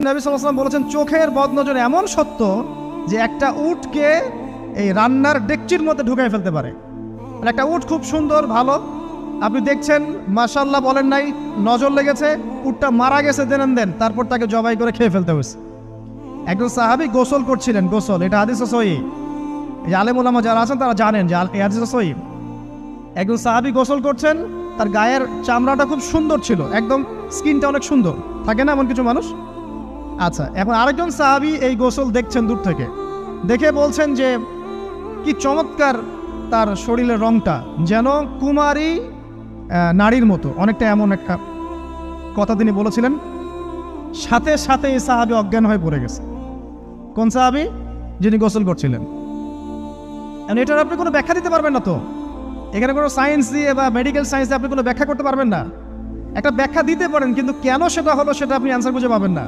নবী সাল্লাল্লাহু আলাইহি ওয়াসাল্লাম বলেছেন চোখের বদনজর এমন সত্য যে একটা উটকে এই রান্নার ডেকচির মধ্যে ঢুকাই ফেলতে পারে। মানে একটা উট খুব সুন্দর ভালো, আপনি দেখছেন মাশাআল্লাহ বলেন নাই, নজর লেগেছে, উটটা মারা গেছে দেন তারপর তাকে জবাই করে খেয়ে ফেলতে হয়েছে। একজন সাহাবী গোসল করছিলেন, গোসল, এটা হাদিস সহিহ, এই আলেম ওলামা যারা আছেন তারা জানেন যে এই হাদিস সহিহ। একজন সাহাবী গোসল করছেন, তার গায়ের চামড়াটা খুব সুন্দর ছিল, একদম স্কিনটা অনেক সুন্দর থাকে না এমন কিছু মানুষ। আচ্ছা, এখন আরেকজন সাহাবী এই গোসল দেখছেন দূর থেকে, দেখে বলছেন যে কি চমৎকার তার শরীরের রংটা, যেন কুমারী নারীর মতো, অনেকটা এমন একটা কথা তিনি বলেছিলেন। সাথে সাথে এই সাহাবী অজ্ঞান হয়ে পড়ে গেছে। কোন সাহাবী? যিনি গোসল করছিলেন। এটার আপনি কোনো ব্যাখ্যা দিতে পারবেন না, তো এখানে কোনো সায়েন্স দিয়ে বা মেডিকেল সায়েন্স দিয়ে আপনি কোনো ব্যাখ্যা করতে পারবেন না। একটা ব্যাখ্যা দিতে পারেন, কিন্তু কেন সেটা হলো সেটা আপনি অ্যান্সার খুঁজে পাবেন না।